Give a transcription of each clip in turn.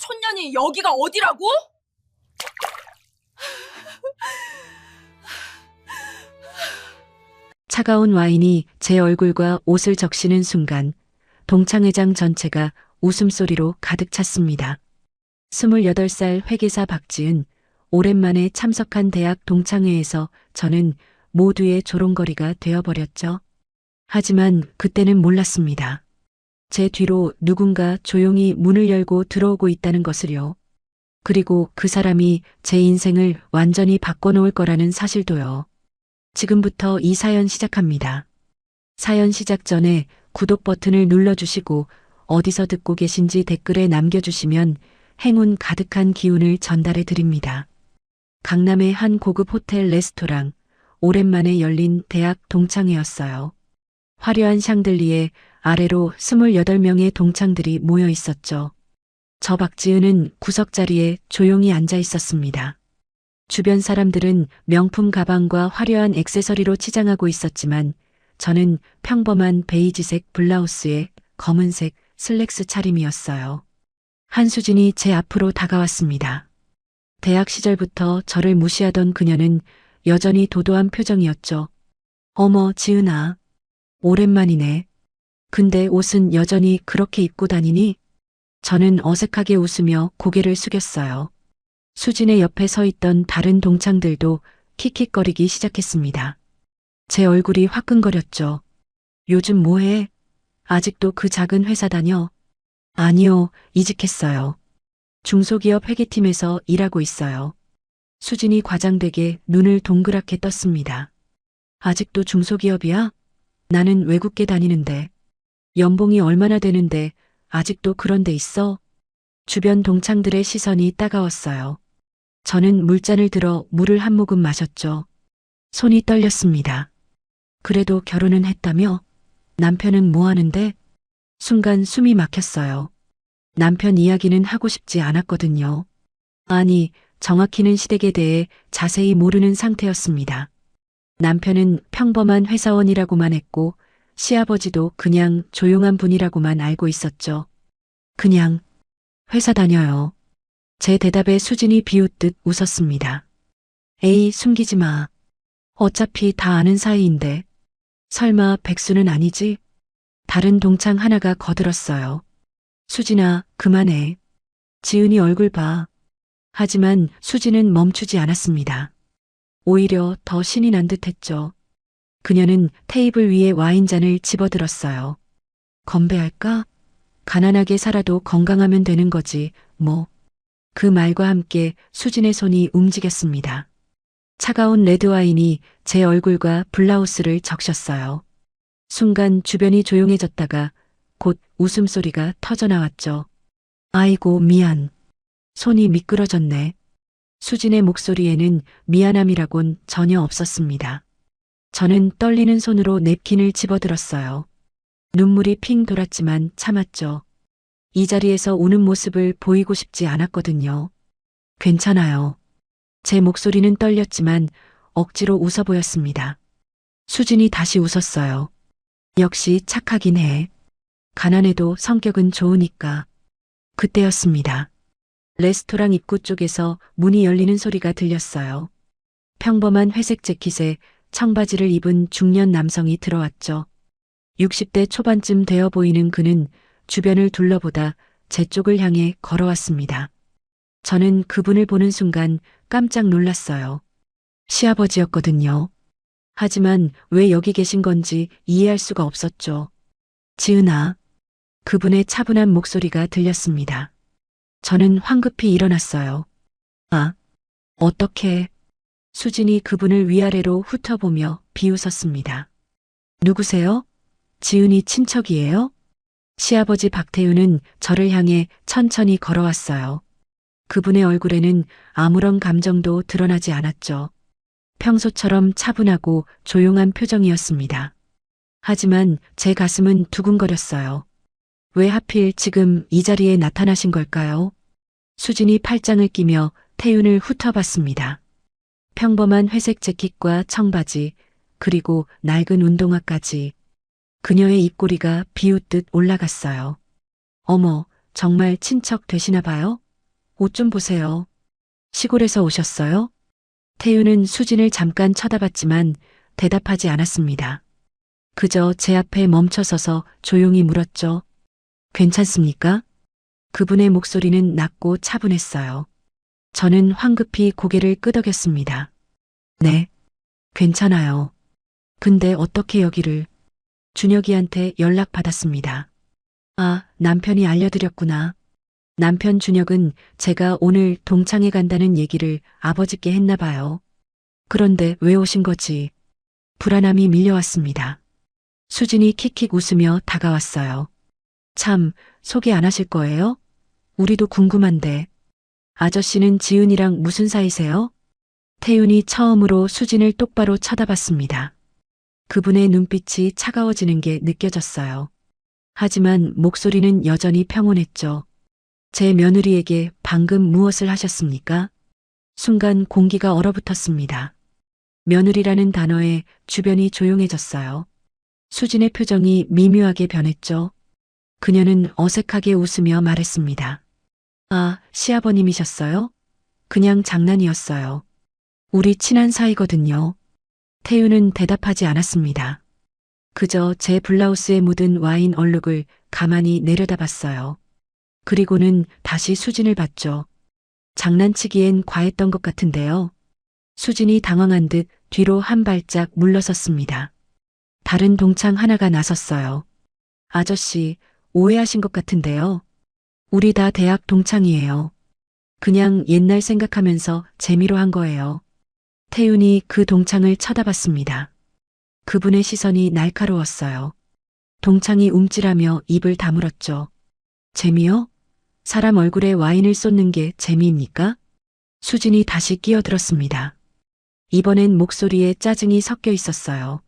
촌년이 여기가 어디라고? 차가운 와인이 제 얼굴과 옷을 적시는 순간 동창회장 전체가 웃음소리로 가득 찼습니다. 28살 회계사 박지은, 오랜만에 참석한 대학 동창회에서 저는 모두의 조롱거리가 되어버렸죠. 하지만 그때는 몰랐습니다. 제 뒤로 누군가 조용히 문을 열고 들어오고 있다는 것을요. 그리고 그 사람이 제 인생을 완전히 바꿔놓을 거라는 사실도요. 지금부터 이 사연 시작합니다. 사연 시작 전에 구독 버튼을 눌러주시고 어디서 듣고 계신지 댓글에 남겨주시면 행운 가득한 기운을 전달해 드립니다. 강남의 한 고급 호텔 레스토랑, 오랜만에 열린 대학 동창회였어요. 화려한 샹들리에 아래로 28명의 동창들이 모여 있었죠. 저 박지은은 구석자리에 조용히 앉아 있었습니다. 주변 사람들은 명품 가방과 화려한 액세서리로 치장하고 있었지만 저는 평범한 베이지색 블라우스에 검은색 슬랙스 차림이었어요. 한수진이 제 앞으로 다가왔습니다. 대학 시절부터 저를 무시하던 그녀는 여전히 도도한 표정이었죠. 어머, 지은아. 오랜만이네. 근데 옷은 여전히 그렇게 입고 다니니? 저는 어색하게 웃으며 고개를 숙였어요. 수진의 옆에 서 있던 다른 동창들도 킥킥거리기 시작했습니다. 제 얼굴이 화끈거렸죠. 요즘 뭐해? 아직도 그 작은 회사 다녀? 아니요, 이직했어요. 중소기업 회계팀에서 일하고 있어요. 수진이 과장되게 눈을 동그랗게 떴습니다. 아직도 중소기업이야? 나는 외국계 다니는데. 연봉이 얼마나 되는데 아직도 그런 데 있어? 주변 동창들의 시선이 따가웠어요. 저는 물잔을 들어 물을 한 모금 마셨죠. 손이 떨렸습니다. 그래도 결혼은 했다며? 남편은 뭐 하는데? 순간 숨이 막혔어요. 남편 이야기는 하고 싶지 않았거든요. 아니, 정확히는 시댁에 대해 자세히 모르는 상태였습니다. 남편은 평범한 회사원이라고만 했고 시아버지도 그냥 조용한 분이라고만 알고 있었죠. 그냥 회사 다녀요. 제 대답에 수진이 비웃듯 웃었습니다. 에이, 숨기지 마. 어차피 다 아는 사이인데. 설마 백수는 아니지? 다른 동창 하나가 거들었어요. 수진아, 그만해. 지은이 얼굴 봐. 하지만 수진은 멈추지 않았습니다. 오히려 더 신이 난 듯했죠. 그녀는 테이블 위에 와인잔을 집어들었어요. 건배할까? 가난하게 살아도 건강하면 되는 거지, 뭐. 그 말과 함께 수진의 손이 움직였습니다. 차가운 레드와인이 제 얼굴과 블라우스를 적셨어요. 순간 주변이 조용해졌다가 곧 웃음소리가 터져나왔죠. 아이고, 미안. 손이 미끄러졌네. 수진의 목소리에는 미안함이라곤 전혀 없었습니다. 저는 떨리는 손으로 냅킨을 집어들었어요. 눈물이 핑 돌았지만 참았죠. 이 자리에서 우는 모습을 보이고 싶지 않았거든요. 괜찮아요. 제 목소리는 떨렸지만 억지로 웃어 보였습니다. 수진이 다시 웃었어요. 역시 착하긴 해. 가난해도 성격은 좋으니까. 그때였습니다. 레스토랑 입구 쪽에서 문이 열리는 소리가 들렸어요. 평범한 회색 재킷에 청바지를 입은 중년 남성이 들어왔죠. 60대 초반쯤 되어 보이는 그는 주변을 둘러보다 제 쪽을 향해 걸어왔습니다. 저는 그분을 보는 순간 깜짝 놀랐어요. 시아버지였거든요. 하지만 왜 여기 계신 건지 이해할 수가 없었죠. 지은아. 그분의 차분한 목소리가 들렸습니다. 저는 황급히 일어났어요. 아, 어떻게? 수진이 그분을 위아래로 훑어보며 비웃었습니다. 누구세요? 지은이 친척이에요? 시아버지 박태우는 저를 향해 천천히 걸어왔어요. 그분의 얼굴에는 아무런 감정도 드러나지 않았죠. 평소처럼 차분하고 조용한 표정이었습니다. 하지만 제 가슴은 두근거렸어요. 왜 하필 지금 이 자리에 나타나신 걸까요? 수진이 팔짱을 끼며 태윤을 훑어봤습니다. 평범한 회색 재킷과 청바지, 그리고 낡은 운동화까지. 그녀의 입꼬리가 비웃듯 올라갔어요. 어머, 정말 친척 되시나 봐요? 옷 좀 보세요. 시골에서 오셨어요? 태우는 수진을 잠깐 쳐다봤지만 대답하지 않았습니다. 그저 제 앞에 멈춰서서 조용히 물었죠. 괜찮습니까? 그분의 목소리는 낮고 차분했어요. 저는 황급히 고개를 끄덕였습니다. 네, 괜찮아요. 근데 어떻게 여기를? 준혁이한테 연락받았습니다. 아, 남편이 알려드렸구나. 남편 준혁은 제가 오늘 동창회 간다는 얘기를 아버지께 했나 봐요. 그런데 왜 오신 거지? 불안함이 밀려왔습니다. 수진이 킥킥 웃으며 다가왔어요. 참, 소개 안 하실 거예요? 우리도 궁금한데. 아저씨는 지은이랑 무슨 사이세요? 태윤이 처음으로 수진을 똑바로 쳐다봤습니다. 그분의 눈빛이 차가워지는 게 느껴졌어요. 하지만 목소리는 여전히 평온했죠. 제 며느리에게 방금 무엇을 하셨습니까? 순간 공기가 얼어붙었습니다. 며느리라는 단어에 주변이 조용해졌어요. 수진의 표정이 미묘하게 변했죠. 그녀는 어색하게 웃으며 말했습니다. 아, 시아버님이셨어요? 그냥 장난이었어요. 우리 친한 사이거든요. 태유는 대답하지 않았습니다. 그저 제 블라우스에 묻은 와인 얼룩을 가만히 내려다봤어요. 그리고는 다시 수진을 봤죠. 장난치기엔 과했던 것 같은데요. 수진이 당황한 듯 뒤로 한 발짝 물러섰습니다. 다른 동창 하나가 나섰어요. 아저씨, 오해하신 것 같은데요. 우리 다 대학 동창이에요. 그냥 옛날 생각하면서 재미로 한 거예요. 태윤이 그 동창을 쳐다봤습니다. 그분의 시선이 날카로웠어요. 동창이 움찔하며 입을 다물었죠. 재미요? 사람 얼굴에 와인을 쏟는 게 재미입니까? 수진이 다시 끼어들었습니다. 이번엔 목소리에 짜증이 섞여 있었어요.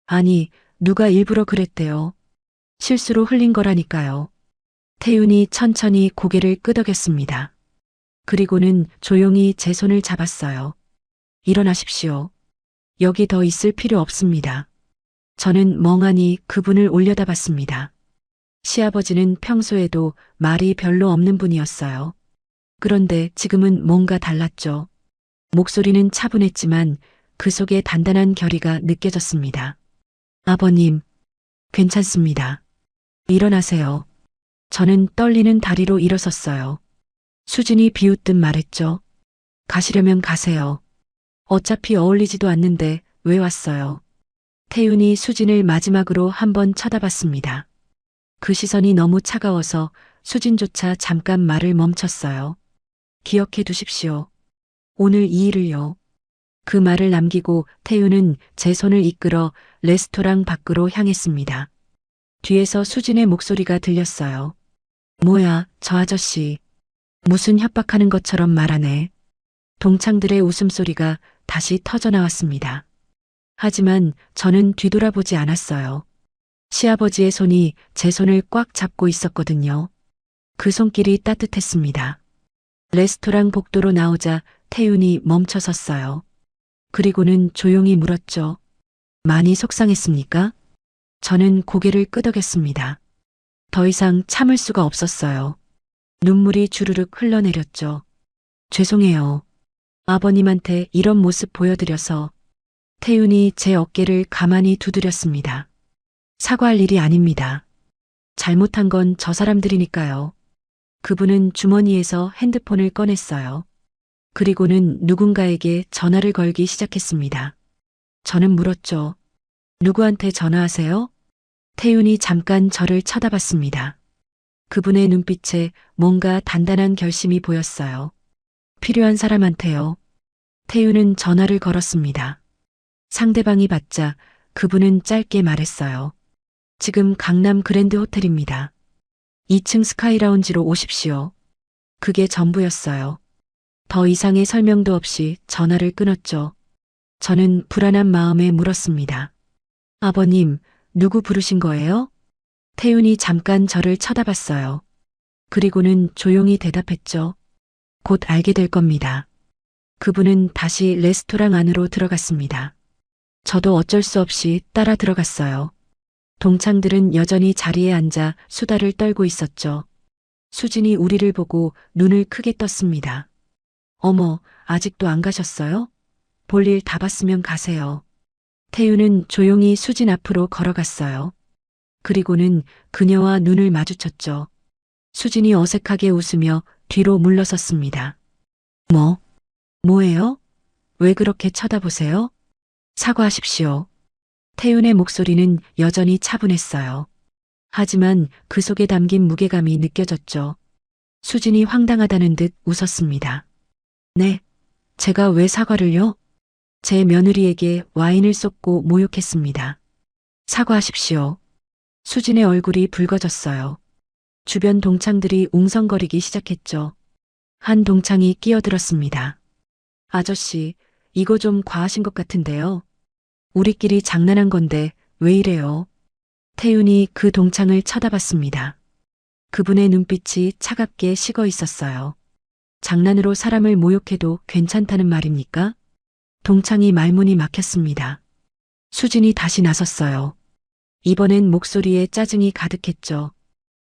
아니, 누가 일부러 그랬대요. 실수로 흘린 거라니까요. 태윤이 천천히 고개를 끄덕였습니다. 그리고는 조용히 제 손을 잡았어요. 일어나십시오. 여기 더 있을 필요 없습니다. 저는 멍하니 그분을 올려다봤습니다. 시아버지는 평소에도 말이 별로 없는 분이었어요. 그런데 지금은 뭔가 달랐죠. 목소리는 차분했지만 그 속에 단단한 결의가 느껴졌습니다. 아버님, 괜찮습니다. 일어나세요. 저는 떨리는 다리로 일어섰어요. 수진이 비웃듯 말했죠. 가시려면 가세요. 어차피 어울리지도 않는데 왜 왔어요? 태윤이 수진을 마지막으로 한번 쳐다봤습니다. 그 시선이 너무 차가워서 수진조차 잠깐 말을 멈췄어요. 기억해 두십시오. 오늘 이 일을요. 그 말을 남기고 태윤은 제 손을 이끌어 레스토랑 밖으로 향했습니다. 뒤에서 수진의 목소리가 들렸어요. 뭐야, 저 아저씨. 무슨 협박하는 것처럼 말하네. 동창들의 웃음소리가 다시 터져나왔습니다. 하지만 저는 뒤돌아보지 않았어요. 시아버지의 손이 제 손을 꽉 잡고 있었거든요. 그 손길이 따뜻했습니다. 레스토랑 복도로 나오자 태윤이 멈춰 섰어요. 그리고는 조용히 물었죠. 많이 속상했습니까? 저는 고개를 끄덕였습니다. 더 이상 참을 수가 없었어요. 눈물이 주르륵 흘러내렸죠. 죄송해요. 아버님한테 이런 모습 보여드려서. 태윤이 제 어깨를 가만히 두드렸습니다. 사과할 일이 아닙니다. 잘못한 건 저 사람들이니까요. 그분은 주머니에서 핸드폰을 꺼냈어요. 그리고는 누군가에게 전화를 걸기 시작했습니다. 저는 물었죠. 누구한테 전화하세요? 태윤이 잠깐 저를 쳐다봤습니다. 그분의 눈빛에 뭔가 단단한 결심이 보였어요. 필요한 사람한테요. 태윤은 전화를 걸었습니다. 상대방이 받자 그분은 짧게 말했어요. 지금 강남 그랜드 호텔입니다. 2층 스카이라운지로 오십시오. 그게 전부였어요. 더 이상의 설명도 없이 전화를 끊었죠. 저는 불안한 마음에 물었습니다. 아버님, 누구 부르신 거예요? 태윤이 잠깐 저를 쳐다봤어요. 그리고는 조용히 대답했죠. 곧 알게 될 겁니다. 그분은 다시 레스토랑 안으로 들어갔습니다. 저도 어쩔 수 없이 따라 들어갔어요. 동창들은 여전히 자리에 앉아 수다를 떨고 있었죠. 수진이 우리를 보고 눈을 크게 떴습니다. 어머, 아직도 안 가셨어요? 볼일 다 봤으면 가세요. 태유는 조용히 수진 앞으로 걸어갔어요. 그리고는 그녀와 눈을 마주쳤죠. 수진이 어색하게 웃으며 뒤로 물러섰습니다. 뭐예요? 왜 그렇게 쳐다보세요? 사과하십시오. 태윤의 목소리는 여전히 차분했어요. 하지만 그 속에 담긴 무게감이 느껴졌죠. 수진이 황당하다는 듯 웃었습니다. 네, 제가 왜 사과를요? 제 며느리에게 와인을 쏟고 모욕했습니다. 사과하십시오. 수진의 얼굴이 붉어졌어요. 주변 동창들이 웅성거리기 시작했죠. 한 동창이 끼어들었습니다. 아저씨, 이거 좀 과하신 것 같은데요. 우리끼리 장난한 건데 왜 이래요? 태윤이 그 동창을 쳐다봤습니다. 그분의 눈빛이 차갑게 식어 있었어요. 장난으로 사람을 모욕해도 괜찮다는 말입니까? 동창이 말문이 막혔습니다. 수진이 다시 나섰어요. 이번엔 목소리에 짜증이 가득했죠.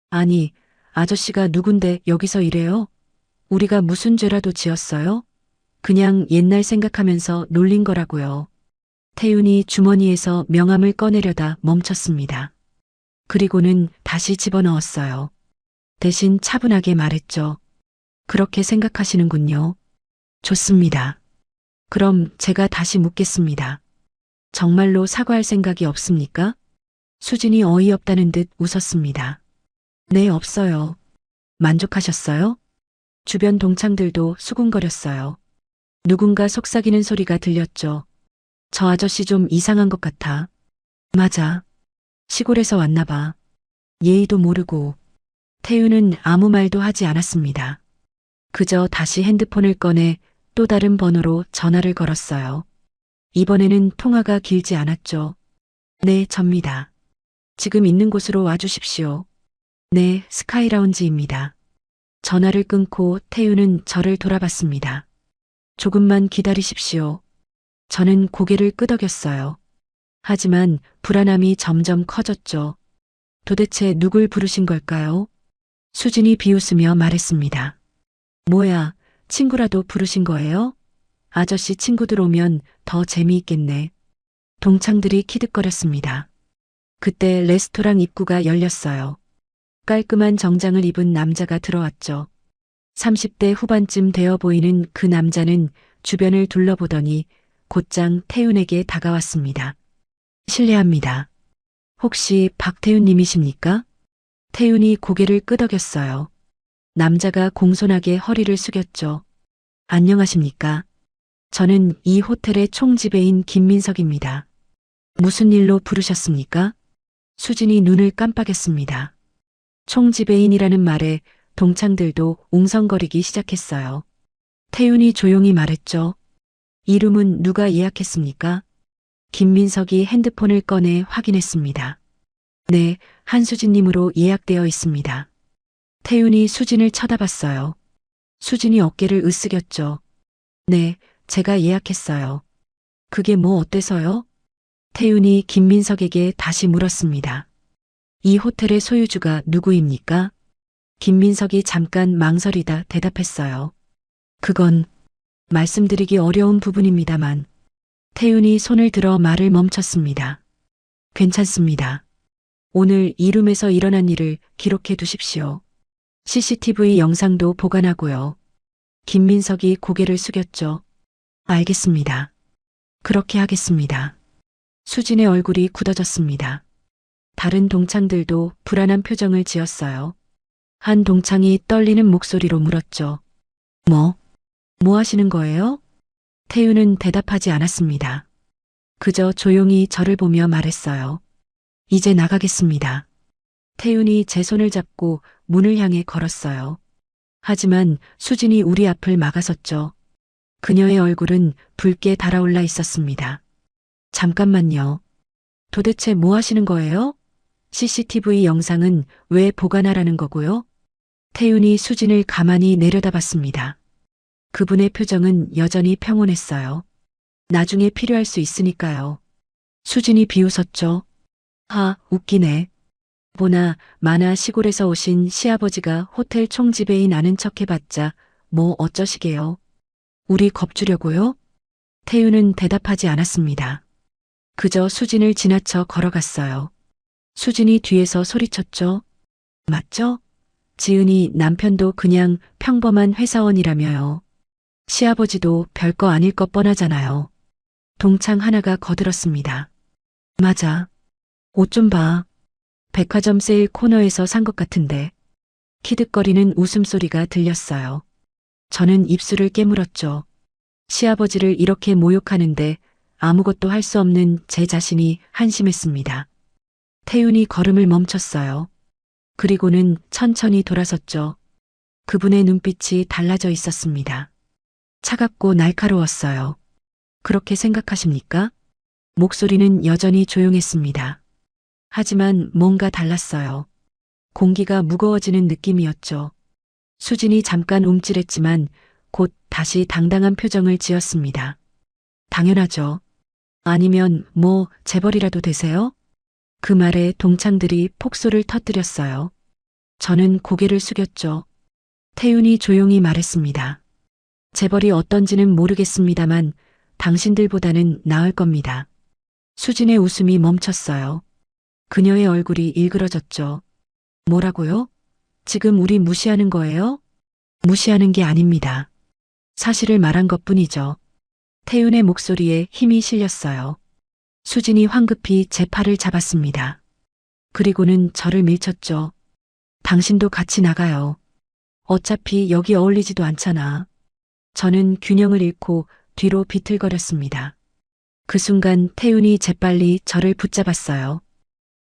아니, 아저씨가 누군데 여기서 이래요? 우리가 무슨 죄라도 지었어요? 그냥 옛날 생각하면서 놀린 거라고요. 태윤이 주머니에서 명함을 꺼내려다 멈췄습니다. 그리고는 다시 집어넣었어요. 대신 차분하게 말했죠. 그렇게 생각하시는군요. 좋습니다. 그럼 제가 다시 묻겠습니다. 정말로 사과할 생각이 없습니까? 수진이 어이없다는 듯 웃었습니다. 네, 없어요. 만족하셨어요? 주변 동창들도 수군거렸어요. 누군가 속삭이는 소리가 들렸죠. 저 아저씨 좀 이상한 것 같아. 맞아. 시골에서 왔나 봐. 예의도 모르고. 태윤은 아무 말도 하지 않았습니다. 그저 다시 핸드폰을 꺼내 또 다른 번호로 전화를 걸었어요. 이번에는 통화가 길지 않았죠. 네, 접니다. 지금 있는 곳으로 와주십시오. 네, 스카이라운지입니다. 전화를 끊고 태윤은 저를 돌아봤습니다. 조금만 기다리십시오. 저는 고개를 끄덕였어요. 하지만 불안함이 점점 커졌죠. 도대체 누굴 부르신 걸까요? 수진이 비웃으며 말했습니다. 뭐야, 친구라도 부르신 거예요? 아저씨 친구들 오면 더 재미있겠네. 동창들이 키득거렸습니다. 그때 레스토랑 입구가 열렸어요. 깔끔한 정장을 입은 남자가 들어왔죠. 30대 후반쯤 되어 보이는 그 남자는 주변을 둘러보더니 곧장 태윤에게 다가왔습니다. 실례합니다. 혹시 박태윤 님이십니까? 태윤이 고개를 끄덕였어요. 남자가 공손하게 허리를 숙였죠. 안녕하십니까? 저는 이 호텔의 총지배인 김민석입니다. 무슨 일로 부르셨습니까? 수진이 눈을 깜빡였습니다. 총지배인이라는 말에 동창들도 웅성거리기 시작했어요. 태윤이 조용히 말했죠. 이름은 누가 예약했습니까? 김민석이 핸드폰을 꺼내 확인했습니다. 네, 한수진님으로 예약되어 있습니다. 태윤이 수진을 쳐다봤어요. 수진이 어깨를 으쓱였죠. 네, 제가 예약했어요. 그게 뭐 어때서요? 태윤이 김민석에게 다시 물었습니다. 이 호텔의 소유주가 누구입니까? 김민석이 잠깐 망설이다 대답했어요. 그건 말씀드리기 어려운 부분입니다만. 태윤이 손을 들어 말을 멈췄습니다. 괜찮습니다. 오늘 이 룸에서 일어난 일을 기록해 두십시오. CCTV 영상도 보관하고요. 김민석이 고개를 숙였죠. 알겠습니다. 그렇게 하겠습니다. 수진의 얼굴이 굳어졌습니다. 다른 동창들도 불안한 표정을 지었어요. 한 동창이 떨리는 목소리로 물었죠. 뭐 하시는 거예요? 태윤은 대답하지 않았습니다. 그저 조용히 저를 보며 말했어요. 이제 나가겠습니다. 태윤이 제 손을 잡고 문을 향해 걸었어요. 하지만 수진이 우리 앞을 막아섰죠. 그녀의 얼굴은 붉게 달아올라 있었습니다. 잠깐만요. 도대체 뭐 하시는 거예요? CCTV 영상은 왜 보관하라는 거고요? 태윤이 수진을 가만히 내려다봤습니다. 그분의 표정은 여전히 평온했어요. 나중에 필요할 수 있으니까요. 수진이 비웃었죠. 웃기네. 보나 마나 시골에서 오신 시아버지가 호텔 총지배인 아는 척 해봤자 뭐 어쩌시게요. 우리 겁주려고요? 태유는 대답하지 않았습니다. 그저 수진을 지나쳐 걸어갔어요. 수진이 뒤에서 소리쳤죠. 맞죠? 지은이 남편도 그냥 평범한 회사원이라며요. 시아버지도 별거 아닐 것 뻔하잖아요. 동창 하나가 거들었습니다. 맞아. 옷 좀 봐. 백화점 세일 코너에서 산 것 같은데. 키득거리는 웃음소리가 들렸어요. 저는 입술을 깨물었죠. 시아버지를 이렇게 모욕하는데 아무것도 할 수 없는 제 자신이 한심했습니다. 태윤이 걸음을 멈췄어요. 그리고는 천천히 돌아섰죠. 그분의 눈빛이 달라져 있었습니다. 차갑고 날카로웠어요. 그렇게 생각하십니까? 목소리는 여전히 조용했습니다. 하지만 뭔가 달랐어요. 공기가 무거워지는 느낌이었죠. 수진이 잠깐 움찔했지만 곧 다시 당당한 표정을 지었습니다. 당연하죠. 아니면 뭐 재벌이라도 되세요? 그 말에 동창들이 폭소를 터뜨렸어요. 저는 고개를 숙였죠. 태윤이 조용히 말했습니다. 재벌이 어떤지는 모르겠습니다만 당신들보다는 나을 겁니다. 수진의 웃음이 멈췄어요. 그녀의 얼굴이 일그러졌죠. 뭐라고요? 지금 우리 무시하는 거예요? 무시하는 게 아닙니다. 사실을 말한 것뿐이죠. 태윤의 목소리에 힘이 실렸어요. 수진이 황급히 제 팔을 잡았습니다. 그리고는 저를 밀쳤죠. 당신도 같이 나가요. 어차피 여기 어울리지도 않잖아. 저는 균형을 잃고 뒤로 비틀거렸습니다. 그 순간 태윤이 재빨리 저를 붙잡았어요.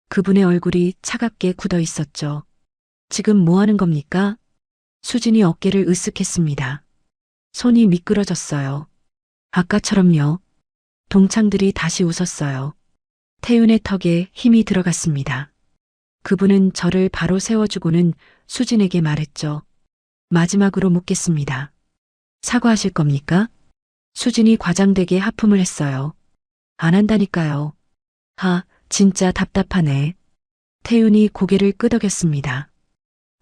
그분의 얼굴이 차갑게 굳어 있었죠. 지금 뭐 하는 겁니까? 수진이 어깨를 으쓱했습니다. 손이 미끄러졌어요. 아까처럼요. 동창들이 다시 웃었어요. 태윤의 턱에 힘이 들어갔습니다. 그분은 저를 바로 세워주고는 수진에게 말했죠. 마지막으로 묻겠습니다. 사과하실 겁니까? 수진이 과장되게 하품을 했어요. 안 한다니까요. 진짜 답답하네. 태윤이 고개를 끄덕였습니다.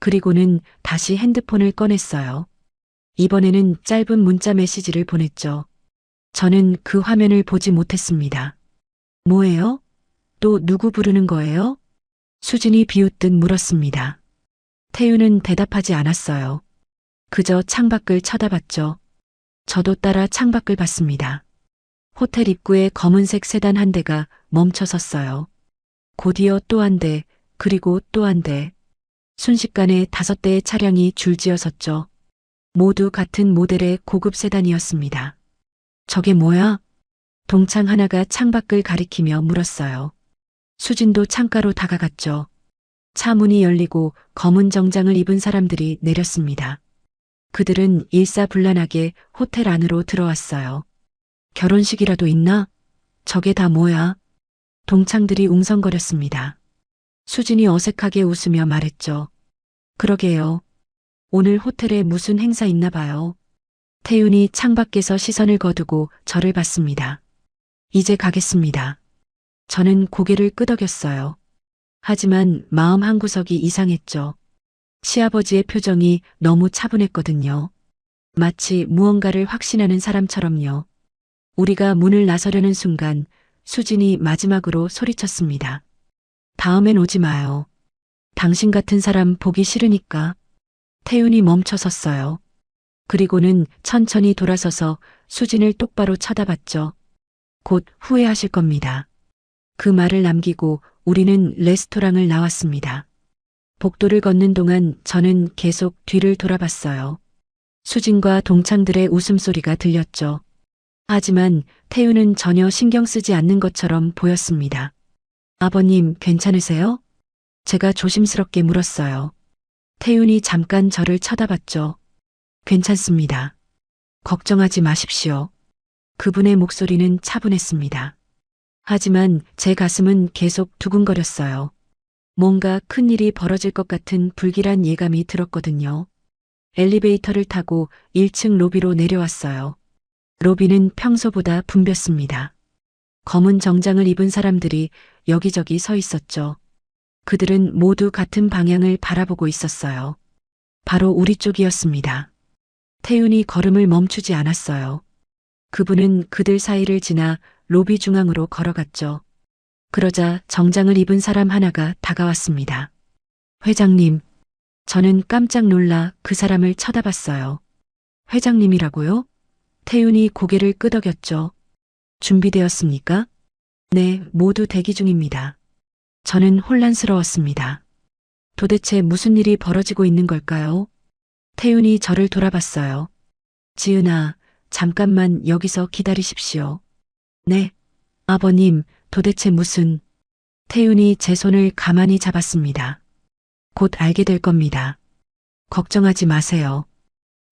그리고는 다시 핸드폰을 꺼냈어요. 이번에는 짧은 문자 메시지를 보냈죠. 저는 그 화면을 보지 못했습니다. 뭐예요? 또 누구 부르는 거예요? 수진이 비웃듯 물었습니다. 태윤은 대답하지 않았어요. 그저 창밖을 쳐다봤죠. 저도 따라 창밖을 봤습니다. 호텔 입구에 검은색 세단 한 대가 멈춰 섰어요. 곧이어 또 한 대, 그리고 또 한 대. 순식간에 5대의 차량이 줄지어 섰죠. 모두 같은 모델의 고급 세단이었습니다. 저게 뭐야? 동창 하나가 창밖을 가리키며 물었어요. 수진도 창가로 다가갔죠. 차 문이 열리고 검은 정장을 입은 사람들이 내렸습니다. 그들은 일사불란하게 호텔 안으로 들어왔어요. 결혼식이라도 있나? 저게 다 뭐야? 동창들이 웅성거렸습니다. 수진이 어색하게 웃으며 말했죠. 그러게요. 오늘 호텔에 무슨 행사 있나 봐요. 태윤이 창밖에서 시선을 거두고 저를 봤습니다. 이제 가겠습니다. 저는 고개를 끄덕였어요. 하지만 마음 한구석이 이상했죠. 시아버지의 표정이 너무 차분했거든요. 마치 무언가를 확신하는 사람처럼요. 우리가 문을 나서려는 순간 수진이 마지막으로 소리쳤습니다. 다음엔 오지 마요. 당신 같은 사람 보기 싫으니까. 태윤이 멈춰 섰어요. 그리고는 천천히 돌아서서 수진을 똑바로 쳐다봤죠. 곧 후회하실 겁니다. 그 말을 남기고 우리는 레스토랑을 나왔습니다. 복도를 걷는 동안 저는 계속 뒤를 돌아봤어요. 수진과 동창들의 웃음소리가 들렸죠. 하지만 태윤은 전혀 신경 쓰지 않는 것처럼 보였습니다. 아버님, 괜찮으세요? 제가 조심스럽게 물었어요. 태윤이 잠깐 저를 쳐다봤죠. 괜찮습니다. 걱정하지 마십시오. 그분의 목소리는 차분했습니다. 하지만 제 가슴은 계속 두근거렸어요. 뭔가 큰일이 벌어질 것 같은 불길한 예감이 들었거든요. 엘리베이터를 타고 1층 로비로 내려왔어요. 로비는 평소보다 붐볐습니다. 검은 정장을 입은 사람들이 여기저기 서 있었죠. 그들은 모두 같은 방향을 바라보고 있었어요. 바로 우리 쪽이었습니다. 태윤이 걸음을 멈추지 않았어요. 그분은 그들 사이를 지나 로비 중앙으로 걸어갔죠. 그러자 정장을 입은 사람 하나가 다가왔습니다. 회장님, 저는 깜짝 놀라 그 사람을 쳐다봤어요. 회장님이라고요? 태윤이 고개를 끄덕였죠. 준비되었습니까? 네, 모두 대기 중입니다. 저는 혼란스러웠습니다. 도대체 무슨 일이 벌어지고 있는 걸까요? 태윤이 저를 돌아봤어요. 지은아, 잠깐만 여기서 기다리십시오. 네. 아버님, 도대체 무슨... 태윤이 제 손을 가만히 잡았습니다. 곧 알게 될 겁니다. 걱정하지 마세요.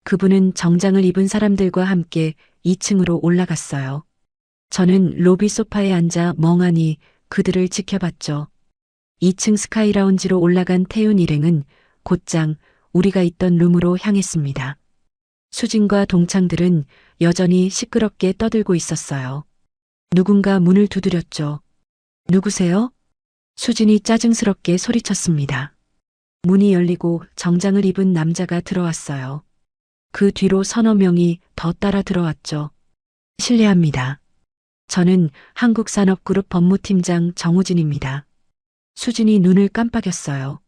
그분은 정장을 입은 사람들과 함께 2층으로 올라갔어요. 저는 로비 소파에 앉아 멍하니 그들을 지켜봤죠. 2층 스카이라운지로 올라간 태윤 일행은 곧장 우리가 있던 룸으로 향했습니다. 수진과 동창들은 여전히 시끄럽게 떠들고 있었어요. 누군가 문을 두드렸죠. 누구세요? 수진이 짜증스럽게 소리쳤습니다. 문이 열리고 정장을 입은 남자가 들어왔어요. 그 뒤로 서너 명이 더 따라 들어왔죠. 실례합니다. 저는 한국산업그룹 법무팀장 정우진입니다. 수진이 눈을 깜빡였어요.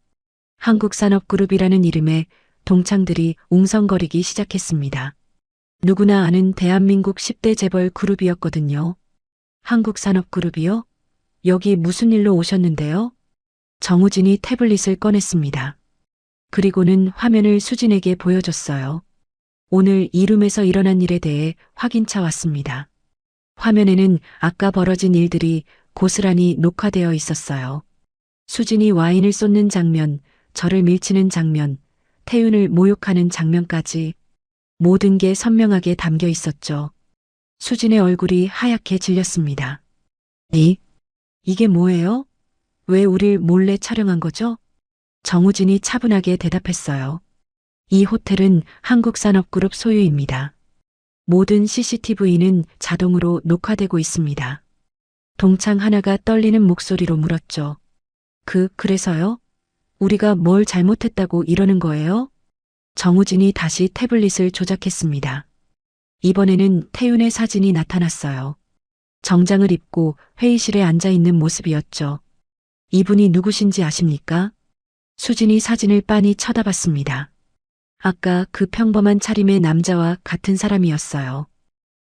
한국산업그룹이라는 이름에 동창들이 웅성거리기 시작했습니다. 누구나 아는 대한민국 10대 재벌 그룹이었거든요. 한국산업그룹이요? 여기 무슨 일로 오셨는데요? 정우진이 태블릿을 꺼냈습니다. 그리고는 화면을 수진에게 보여줬어요. 오늘 이 룸에서 일어난 일에 대해 확인차 왔습니다. 화면에는 아까 벌어진 일들이 고스란히 녹화되어 있었어요. 수진이 와인을 쏟는 장면, 저를 밀치는 장면, 태윤을 모욕하는 장면까지 모든 게 선명하게 담겨 있었죠. 수진의 얼굴이 하얗게 질렸습니다. 이게 뭐예요? 왜 우릴 몰래 촬영한 거죠? 정우진이 차분하게 대답했어요. 이 호텔은 한국산업그룹 소유입니다. 모든 CCTV는 자동으로 녹화되고 있습니다. 동창 하나가 떨리는 목소리로 물었죠. 그래서요? 우리가 뭘 잘못했다고 이러는 거예요? 정우진이 다시 태블릿을 조작했습니다. 이번에는 태윤의 사진이 나타났어요. 정장을 입고 회의실에 앉아 있는 모습이었죠. 이분이 누구신지 아십니까? 수진이 사진을 빤히 쳐다봤습니다. 아까 그 평범한 차림의 남자와 같은 사람이었어요.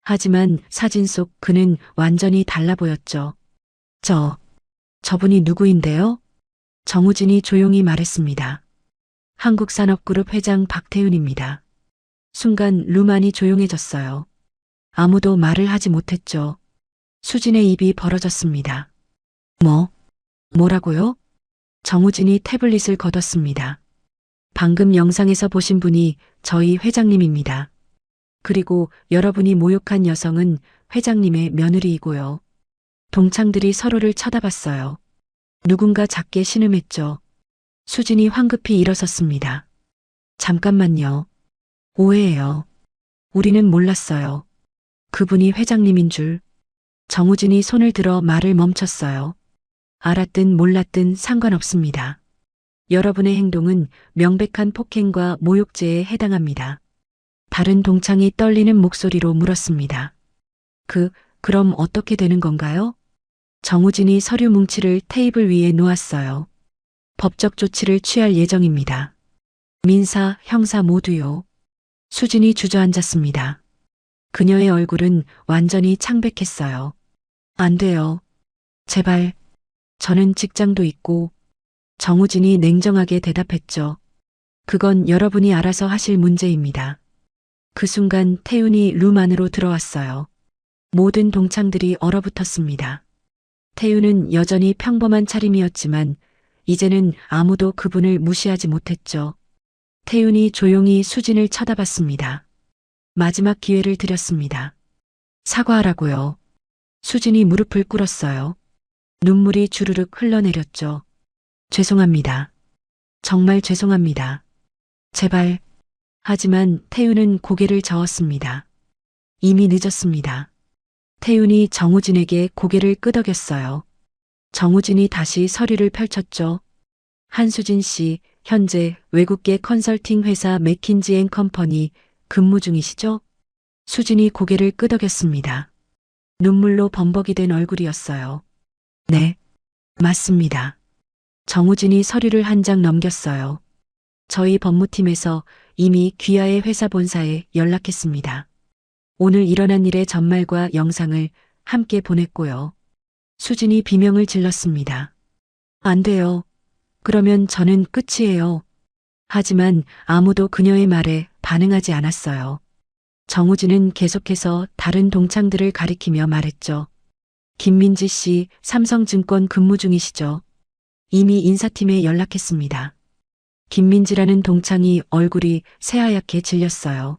하지만 사진 속 그는 완전히 달라 보였죠. 저분이 누구인데요? 정우진이 조용히 말했습니다. 한국산업그룹 회장 박태윤입니다. 순간 룸 안이 조용해졌어요. 아무도 말을 하지 못했죠. 수진의 입이 벌어졌습니다. 뭐라고요? 정우진이 태블릿을 걷었습니다. 방금 영상에서 보신 분이 저희 회장님입니다. 그리고 여러분이 모욕한 여성은 회장님의 며느리이고요. 동창들이 서로를 쳐다봤어요. 누군가 작게 신음했죠. 수진이 황급히 일어섰습니다. 잠깐만요. 오해예요. 우리는 몰랐어요. 그분이 회장님인 줄. 정우진이 손을 들어 말을 멈췄어요. 알았든 몰랐든 상관없습니다. 여러분의 행동은 명백한 폭행과 모욕죄에 해당합니다. 다른 동창이 떨리는 목소리로 물었습니다. 그럼 어떻게 되는 건가요? 정우진이 서류 뭉치를 테이블 위에 놓았어요. 법적 조치를 취할 예정입니다. 민사, 형사 모두요. 수진이 주저앉았습니다. 그녀의 얼굴은 완전히 창백했어요. 안 돼요. 제발. 저는 직장도 있고. 정우진이 냉정하게 대답했죠. 그건 여러분이 알아서 하실 문제입니다. 그 순간 태윤이 룸 안으로 들어왔어요. 모든 동창들이 얼어붙었습니다. 태윤은 여전히 평범한 차림이었지만 이제는 아무도 그분을 무시하지 못했죠. 태윤이 조용히 수진을 쳐다봤습니다. 마지막 기회를 드렸습니다. 사과하라고요. 수진이 무릎을 꿇었어요. 눈물이 주르륵 흘러내렸죠. 죄송합니다. 정말 죄송합니다. 제발. 하지만 태윤은 고개를 저었습니다. 이미 늦었습니다. 태윤이 정우진에게 고개를 끄덕였어요. 정우진이 다시 서류를 펼쳤죠. 한수진 씨, 현재 외국계 컨설팅 회사 맥킨지 앤 컴퍼니 근무 중이시죠? 수진이 고개를 끄덕였습니다. 눈물로 범벅이 된 얼굴이었어요. 네, 맞습니다. 정우진이 서류를 한 장 넘겼어요. 저희 법무팀에서 이미 귀하의 회사 본사에 연락했습니다. 오늘 일어난 일의 전말과 영상을 함께 보냈고요. 수진이 비명을 질렀습니다. 안 돼요. 그러면 저는 끝이에요. 하지만 아무도 그녀의 말에 반응하지 않았어요. 정우진은 계속해서 다른 동창들을 가리키며 말했죠. 김민지 씨, 삼성증권 근무 중이시죠? 이미 인사팀에 연락했습니다. 김민지라는 동창이 얼굴이 새하얗게 질렸어요.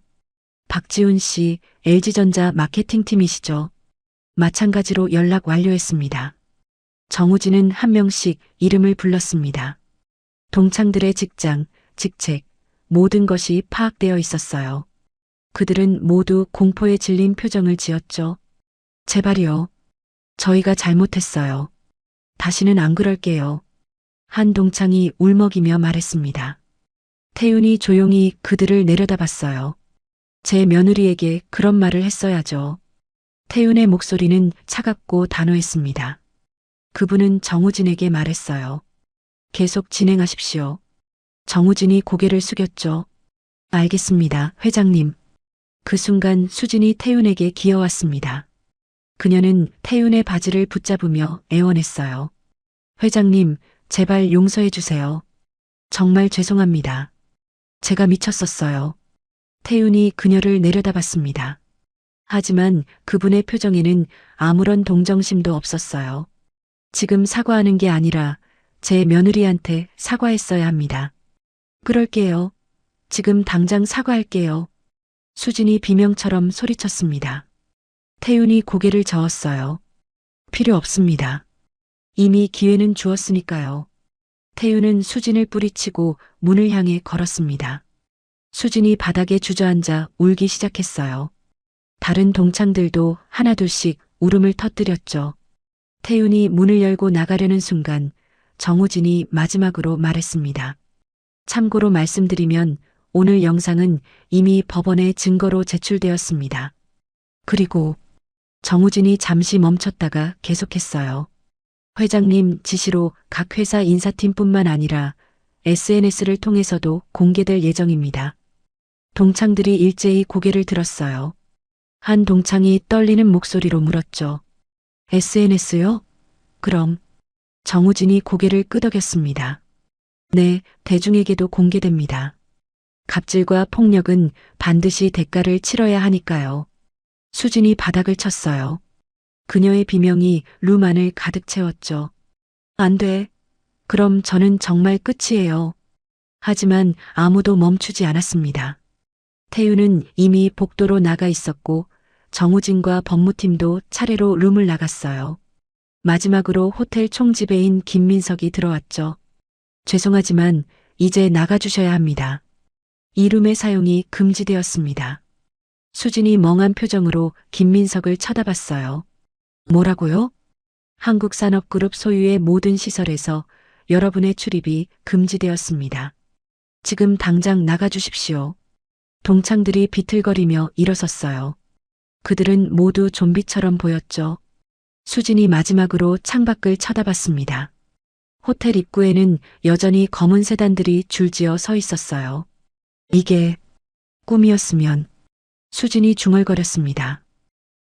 박지훈 씨, LG전자 마케팅팀이시죠? 마찬가지로 연락 완료했습니다. 정우진은 한 명씩 이름을 불렀습니다. 동창들의 직장, 직책, 모든 것이 파악되어 있었어요. 그들은 모두 공포에 질린 표정을 지었죠. 제발요. 저희가 잘못했어요. 다시는 안 그럴게요. 한 동창이 울먹이며 말했습니다. 태윤이 조용히 그들을 내려다봤어요. 제 며느리에게 그런 말을 했어야죠. 태윤의 목소리는 차갑고 단호했습니다. 그분은 정우진에게 말했어요. 계속 진행하십시오. 정우진이 고개를 숙였죠. 알겠습니다, 회장님. 그 순간 수진이 태윤에게 기어왔습니다. 그녀는 태윤의 바지를 붙잡으며 애원했어요. 회장님, 제발 용서해 주세요. 정말 죄송합니다. 제가 미쳤었어요. 태윤이 그녀를 내려다봤습니다. 하지만 그분의 표정에는 아무런 동정심도 없었어요. 지금 사과하는 게 아니라 제 며느리한테 사과했어야 합니다. 그럴게요. 지금 당장 사과할게요. 수진이 비명처럼 소리쳤습니다. 태윤이 고개를 저었어요. 필요 없습니다. 이미 기회는 주었으니까요. 태윤은 수진을 뿌리치고 문을 향해 걸었습니다. 수진이 바닥에 주저앉아 울기 시작했어요. 다른 동창들도 하나둘씩 울음을 터뜨렸죠. 태윤이 문을 열고 나가려는 순간 정우진이 마지막으로 말했습니다. 참고로 말씀드리면 오늘 영상은 이미 법원에 증거로 제출되었습니다. 그리고 정우진이 잠시 멈췄다가 계속했어요. 회장님 지시로 각 회사 인사팀뿐만 아니라 SNS를 통해서도 공개될 예정입니다. 동창들이 일제히 고개를 들었어요. 한 동창이 떨리는 목소리로 물었죠. SNS요? 그럼 정우진이 고개를 끄덕였습니다. 네, 대중에게도 공개됩니다. 갑질과 폭력은 반드시 대가를 치러야 하니까요. 수진이 바닥을 쳤어요. 그녀의 비명이 룸 안을 가득 채웠죠. 안 돼. 그럼 저는 정말 끝이에요. 하지만 아무도 멈추지 않았습니다. 태윤은 이미 복도로 나가 있었고 정우진과 법무팀도 차례로 룸을 나갔어요. 마지막으로 호텔 총지배인 김민석이 들어왔죠. 죄송하지만 이제 나가주셔야 합니다. 이 룸의 사용이 금지되었습니다. 수진이 멍한 표정으로 김민석을 쳐다봤어요. 뭐라고요? 한국산업그룹 소유의 모든 시설에서 여러분의 출입이 금지되었습니다. 지금 당장 나가주십시오. 동창들이 비틀거리며 일어섰어요. 그들은 모두 좀비처럼 보였죠. 수진이 마지막으로 창밖을 쳐다봤습니다. 호텔 입구에는 여전히 검은 세단들이 줄지어 서 있었어요. 이게 꿈이었으면 수진이 중얼거렸습니다.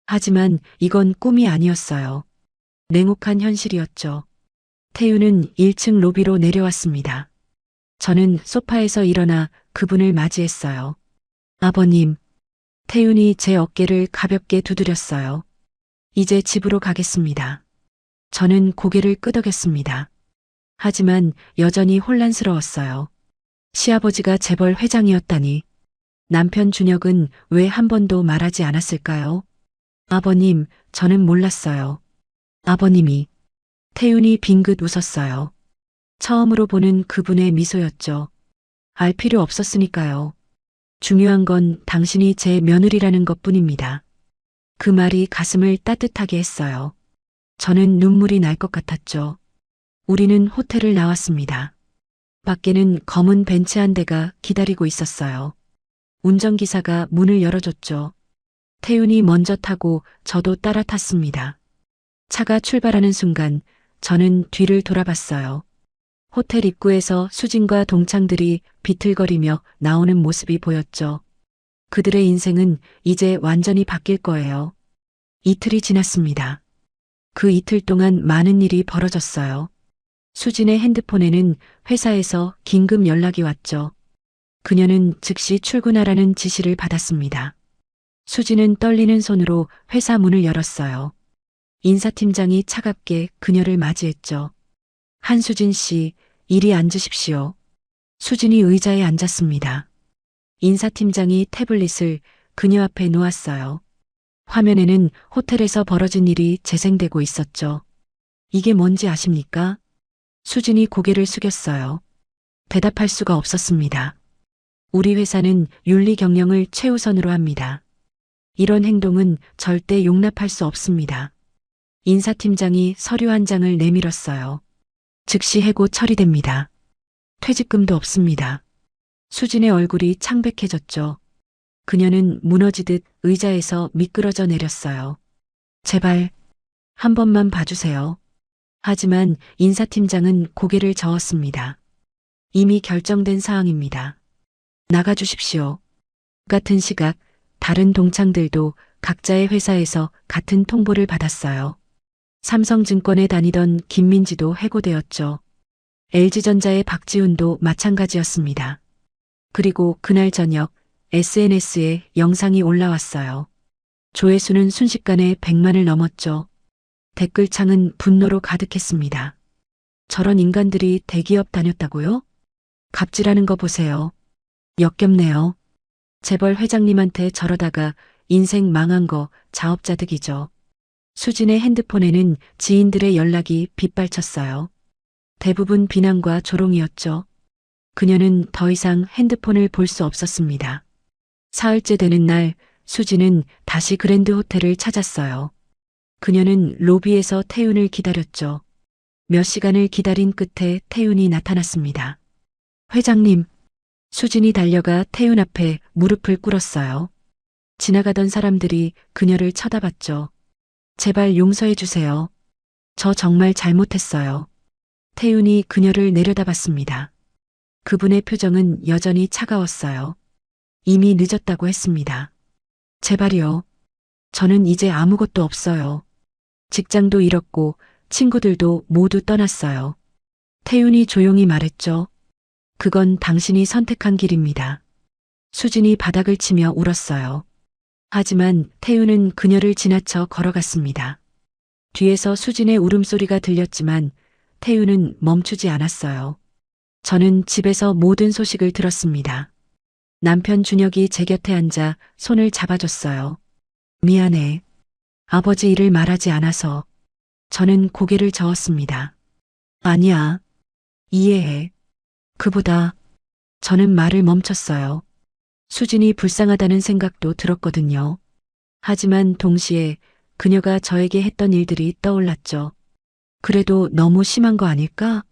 하지만 이건 꿈이 아니었어요. 냉혹한 현실이었죠. 태윤은 1층 로비로 내려왔습니다. 저는 소파에서 일어나 그분을 맞이했어요. 아버님. 태윤이 제 어깨를 가볍게 두드렸어요. 이제 집으로 가겠습니다. 저는 고개를 끄덕였습니다. 하지만 여전히 혼란스러웠어요. 시아버지가 재벌 회장이었다니. 남편 준혁은 왜 한 번도 말하지 않았을까요? 아버님, 저는 몰랐어요. 아버님이. 태윤이 빙긋 웃었어요. 처음으로 보는 그분의 미소였죠. 알 필요 없었으니까요. 중요한 건 당신이 제 며느리라는 것뿐입니다. 그 말이 가슴을 따뜻하게 했어요. 저는 눈물이 날 것 같았죠. 우리는 호텔을 나왔습니다. 밖에는 검은 벤츠 한 대가 기다리고 있었어요. 운전기사가 문을 열어줬죠. 태윤이 먼저 타고 저도 따라 탔습니다. 차가 출발하는 순간 저는 뒤를 돌아봤어요. 호텔 입구에서 수진과 동창들이 비틀거리며 나오는 모습이 보였죠. 그들의 인생은 이제 완전히 바뀔 거예요. 이틀이 지났습니다. 그 이틀 동안 많은 일이 벌어졌어요. 수진의 핸드폰에는 회사에서 긴급 연락이 왔죠. 그녀는 즉시 출근하라는 지시를 받았습니다. 수진은 떨리는 손으로 회사 문을 열었어요. 인사팀장이 차갑게 그녀를 맞이했죠. 한수진 씨, 이리 앉으십시오. 수진이 의자에 앉았습니다. 인사팀장이 태블릿을 그녀 앞에 놓았어요. 화면에는 호텔에서 벌어진 일이 재생되고 있었죠. 이게 뭔지 아십니까? 수진이 고개를 숙였어요. 대답할 수가 없었습니다. 우리 회사는 윤리 경영을 최우선으로 합니다. 이런 행동은 절대 용납할 수 없습니다. 인사팀장이 서류 한 장을 내밀었어요. 즉시 해고 처리됩니다. 퇴직금도 없습니다. 수진의 얼굴이 창백해졌죠. 그녀는 무너지듯 의자에서 미끄러져 내렸어요. 제발 한 번만 봐주세요. 하지만 인사팀장은 고개를 저었습니다. 이미 결정된 사항입니다. 나가주십시오. 같은 시각 다른 동창들도 각자의 회사에서 같은 통보를 받았어요. 삼성증권에 다니던 김민지도 해고되었죠. LG전자의 박지훈도 마찬가지였습니다. 그리고 그날 저녁 SNS에 영상이 올라왔어요. 조회수는 순식간에 100만을 넘었죠. 댓글창은 분노로 가득했습니다. 저런 인간들이 대기업 다녔다고요? 갑질하는 거 보세요. 역겹네요. 재벌 회장님한테 저러다가 인생 망한 거 자업자득이죠. 수진의 핸드폰에는 지인들의 연락이 빗발쳤어요. 대부분 비난과 조롱이었죠. 그녀는 더 이상 핸드폰을 볼 수 없었습니다. 사흘째 되는 날 수진은 다시 그랜드 호텔을 찾았어요. 그녀는 로비에서 태윤을 기다렸죠. 몇 시간을 기다린 끝에 태윤이 나타났습니다. 회장님, 수진이 달려가 태윤 앞에 무릎을 꿇었어요. 지나가던 사람들이 그녀를 쳐다봤죠. 제발 용서해 주세요. 저 정말 잘못했어요. 태윤이 그녀를 내려다봤습니다. 그분의 표정은 여전히 차가웠어요. 이미 늦었다고 했습니다. 제발요. 저는 이제 아무것도 없어요. 직장도 잃었고 친구들도 모두 떠났어요. 태윤이 조용히 말했죠. 그건 당신이 선택한 길입니다. 수진이 바닥을 치며 울었어요. 하지만 태윤은 그녀를 지나쳐 걸어갔습니다. 뒤에서 수진의 울음소리가 들렸지만 태윤은 멈추지 않았어요. 저는 집에서 모든 소식을 들었습니다. 남편 준혁이 제 곁에 앉아 손을 잡아줬어요. 미안해. 아버지 일을 말하지 않아서. 저는 고개를 저었습니다. 아니야. 이해해. 그보다 저는 말을 멈췄어요. 수진이 불쌍하다는 생각도 들었거든요. 하지만 동시에 그녀가 저에게 했던 일들이 떠올랐죠. 그래도 너무 심한 거 아닐까?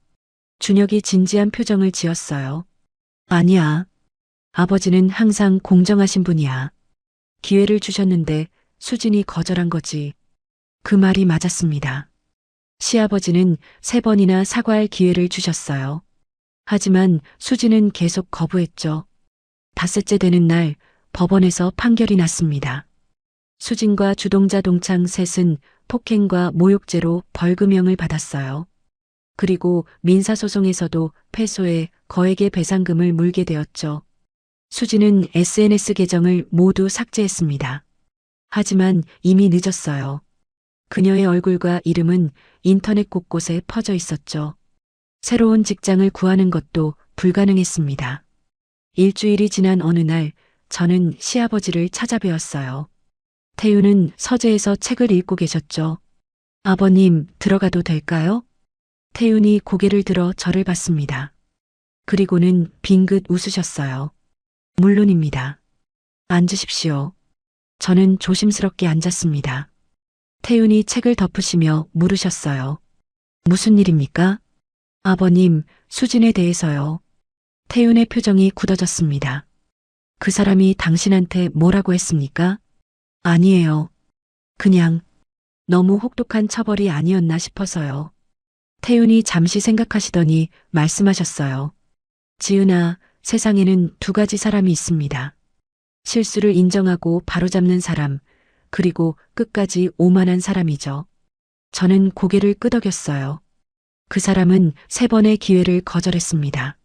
준혁이 진지한 표정을 지었어요. 아니야. 아버지는 항상 공정하신 분이야. 기회를 주셨는데 수진이 거절한 거지. 그 말이 맞았습니다. 시아버지는 3번이나 사과할 기회를 주셨어요. 하지만 수진은 계속 거부했죠. 닷새째 되는 날 법원에서 판결이 났습니다. 수진과 주동자 동창 셋은 폭행과 모욕죄로 벌금형을 받았어요. 그리고 민사소송에서도 패소해 거액의 배상금을 물게 되었죠. 수진은 SNS 계정을 모두 삭제했습니다. 하지만 이미 늦었어요. 그녀의 얼굴과 이름은 인터넷 곳곳에 퍼져 있었죠. 새로운 직장을 구하는 것도 불가능했습니다. 일주일이 지난 어느 날 저는 시아버지를 찾아뵈었어요. 태윤은 서재에서 책을 읽고 계셨죠. 아버님, 들어가도 될까요? 태윤이 고개를 들어 저를 봤습니다. 그리고는 빙긋 웃으셨어요. 물론입니다. 앉으십시오. 저는 조심스럽게 앉았습니다. 태윤이 책을 덮으시며 물으셨어요. 무슨 일입니까? 아버님, 수진에 대해서요. 태윤의 표정이 굳어졌습니다. 그 사람이 당신한테 뭐라고 했습니까? 아니에요. 그냥 너무 혹독한 처벌이 아니었나 싶어서요. 태윤이 잠시 생각하시더니 말씀하셨어요. 지은아, 세상에는 두 가지 사람이 있습니다. 실수를 인정하고 바로잡는 사람, 그리고 끝까지 오만한 사람이죠. 저는 고개를 끄덕였어요. 그 사람은 3번의 기회를 거절했습니다.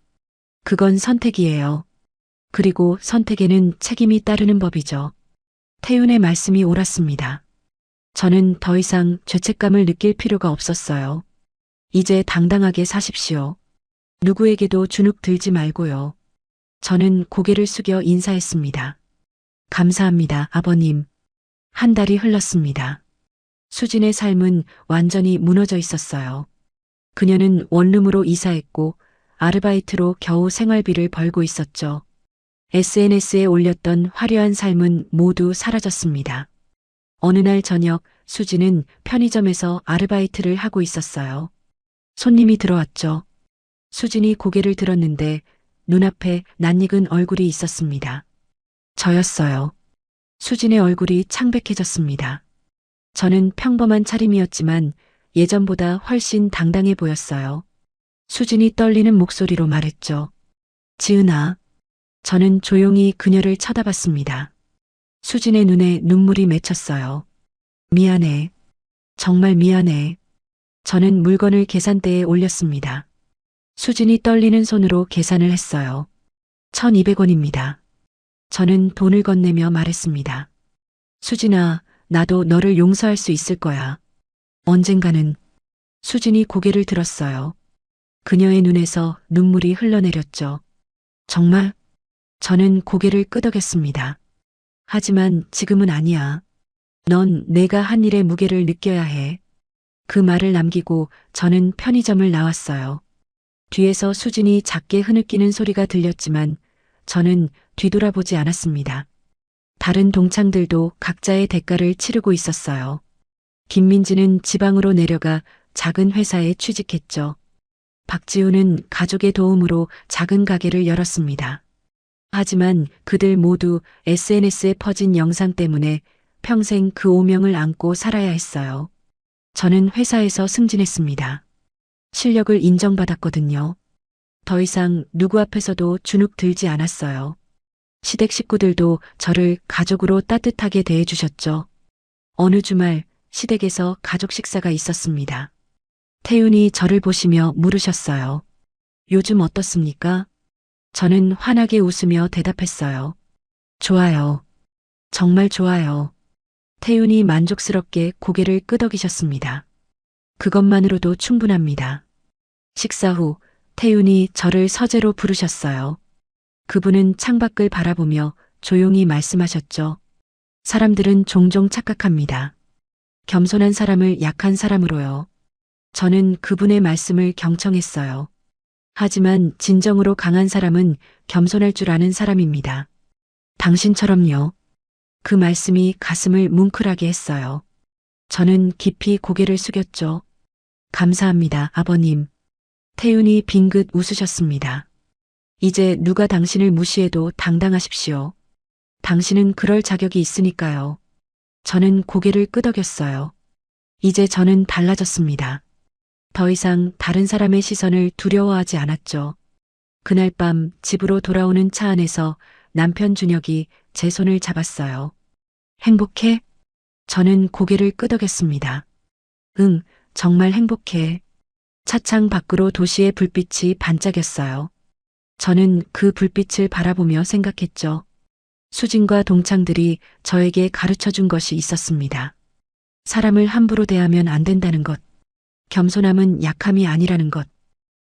그건 선택이에요. 그리고 선택에는 책임이 따르는 법이죠. 태윤의 말씀이 옳았습니다. 저는 더 이상 죄책감을 느낄 필요가 없었어요. 이제 당당하게 사십시오. 누구에게도 주눅 들지 말고요. 저는 고개를 숙여 인사했습니다. 감사합니다, 아버님. 한 달이 흘렀습니다. 수진의 삶은 완전히 무너져 있었어요. 그녀는 원룸으로 이사했고 아르바이트로 겨우 생활비를 벌고 있었죠. SNS에 올렸던 화려한 삶은 모두 사라졌습니다. 어느 날 저녁 수진은 편의점에서 아르바이트를 하고 있었어요. 손님이 들어왔죠. 수진이 고개를 들었는데 눈앞에 낯익은 얼굴이 있었습니다. 저였어요. 수진의 얼굴이 창백해졌습니다. 저는 평범한 차림이었지만 예전보다 훨씬 당당해 보였어요. 수진이 떨리는 목소리로 말했죠. 지은아. 저는 조용히 그녀를 쳐다봤습니다. 수진의 눈에 눈물이 맺혔어요. 미안해. 정말 미안해. 저는 물건을 계산대에 올렸습니다. 수진이 떨리는 손으로 계산을 했어요. 1,200원입니다. 저는 돈을 건네며 말했습니다. 수진아, 나도 너를 용서할 수 있을 거야. 언젠가는. 수진이 고개를 들었어요. 그녀의 눈에서 눈물이 흘러내렸죠. 정말? 저는 고개를 끄덕였습니다. 하지만 지금은 아니야. 넌 내가 한 일의 무게를 느껴야 해. 그 말을 남기고 저는 편의점을 나왔어요. 뒤에서 수진이 작게 흐느끼는 소리가 들렸지만 저는 뒤돌아보지 않았습니다. 다른 동창들도 각자의 대가를 치르고 있었어요. 김민지는 지방으로 내려가 작은 회사에 취직했죠. 박지우는 가족의 도움으로 작은 가게를 열었습니다. 하지만 그들 모두 SNS에 퍼진 영상 때문에 평생 그 오명을 안고 살아야 했어요. 저는 회사에서 승진했습니다. 실력을 인정받았거든요. 더 이상 누구 앞에서도 주눅 들지 않았어요. 시댁 식구들도 저를 가족으로 따뜻하게 대해주셨죠. 어느 주말 시댁에서 가족 식사가 있었습니다. 태윤이 저를 보시며 물으셨어요. 요즘 어떻습니까? 저는 환하게 웃으며 대답했어요. 좋아요. 정말 좋아요. 태윤이 만족스럽게 고개를 끄덕이셨습니다. 그것만으로도 충분합니다. 식사 후 태윤이 저를 서재로 부르셨어요. 그분은 창밖을 바라보며 조용히 말씀하셨죠. 사람들은 종종 착각합니다. 겸손한 사람을 약한 사람으로요. 저는 그분의 말씀을 경청했어요. 하지만 진정으로 강한 사람은 겸손할 줄 아는 사람입니다. 당신처럼요. 그 말씀이 가슴을 뭉클하게 했어요. 저는 깊이 고개를 숙였죠. 감사합니다, 아버님. 태윤이 빙긋 웃으셨습니다. 이제 누가 당신을 무시해도 당당하십시오. 당신은 그럴 자격이 있으니까요. 저는 고개를 끄덕였어요. 이제 저는 달라졌습니다. 더 이상 다른 사람의 시선을 두려워하지 않았죠. 그날 밤 집으로 돌아오는 차 안에서 남편 준혁이 제 손을 잡았어요. 행복해? 저는 고개를 끄덕였습니다. 응, 정말 행복해. 차창 밖으로 도시의 불빛이 반짝였어요. 저는 그 불빛을 바라보며 생각했죠. 수진과 동창들이 저에게 가르쳐 준 것이 있었습니다. 사람을 함부로 대하면 안 된다는 것. 겸손함은 약함이 아니라는 것.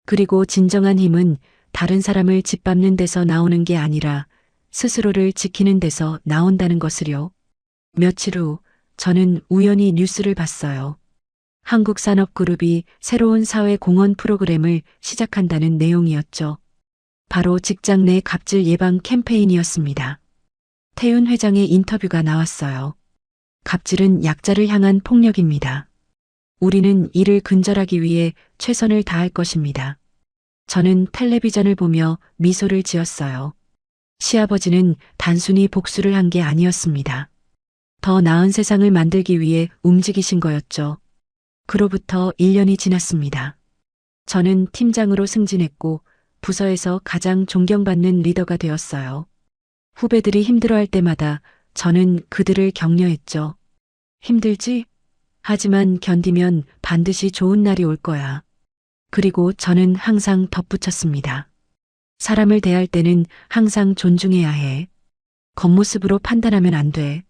그리고 진정한 힘은 다른 사람을 짓밟는 데서 나오는 게 아니라 스스로를 지키는 데서 나온다는 것을요. 며칠 후 저는 우연히 뉴스를 봤어요. 한국산업그룹이 새로운 사회공헌 프로그램을 시작한다는 내용이었죠. 바로 직장 내 갑질 예방 캠페인이었습니다. 태윤 회장의 인터뷰가 나왔어요. 갑질은 약자를 향한 폭력입니다. 우리는 이를 근절하기 위해 최선을 다할 것입니다. 저는 텔레비전을 보며 미소를 지었어요. 시아버지는 단순히 복수를 한 게 아니었습니다. 더 나은 세상을 만들기 위해 움직이신 거였죠. 그로부터 1년이 지났습니다. 저는 팀장으로 승진했고 부서에서 가장 존경받는 리더가 되었어요. 후배들이 힘들어할 때마다 저는 그들을 격려했죠. 힘들지? 하지만 견디면 반드시 좋은 날이 올 거야. 그리고 저는 항상 덧붙였습니다. 사람을 대할 때는 항상 존중해야 해. 겉모습으로 판단하면 안 돼.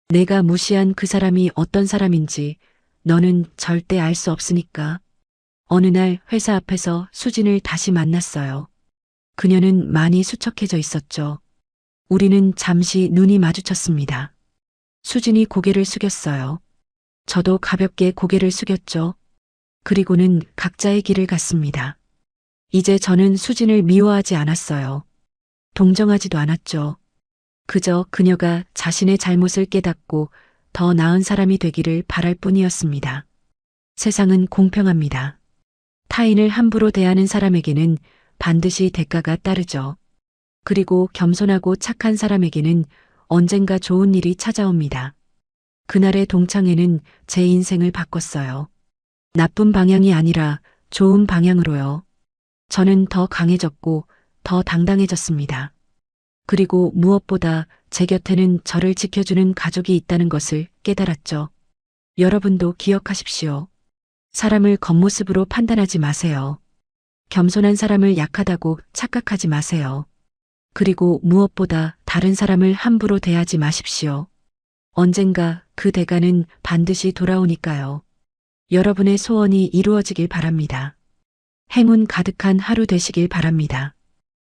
내가 무시한 그 사람이 어떤 사람인지 너는 절대 알 수 없으니까. 어느 날 회사 앞에서 수진을 다시 만났어요. 그녀는 많이 수척해져 있었죠. 우리는 잠시 눈이 마주쳤습니다. 수진이 고개를 숙였어요. 저도 가볍게 고개를 숙였죠. 그리고는 각자의 길을 갔습니다. 이제 저는 수진을 미워하지 않았어요. 동정하지도 않았죠. 그저 그녀가 자신의 잘못을 깨닫고 더 나은 사람이 되기를 바랄 뿐이었습니다. 세상은 공평합니다. 타인을 함부로 대하는 사람에게는 반드시 대가가 따르죠. 그리고 겸손하고 착한 사람에게는 언젠가 좋은 일이 찾아옵니다. 그날의 동창회는 제 인생을 바꿨어요. 나쁜 방향이 아니라 좋은 방향으로요. 저는 더 강해졌고 더 당당해졌습니다. 그리고 무엇보다 제 곁에는 저를 지켜주는 가족이 있다는 것을 깨달았죠. 여러분도 기억하십시오. 사람을 겉모습으로 판단하지 마세요. 겸손한 사람을 약하다고 착각하지 마세요. 그리고 무엇보다 다른 사람을 함부로 대하지 마십시오. 언젠가 그 대가는 반드시 돌아오니까요. 여러분의 소원이 이루어지길 바랍니다. 행운 가득한 하루 되시길 바랍니다.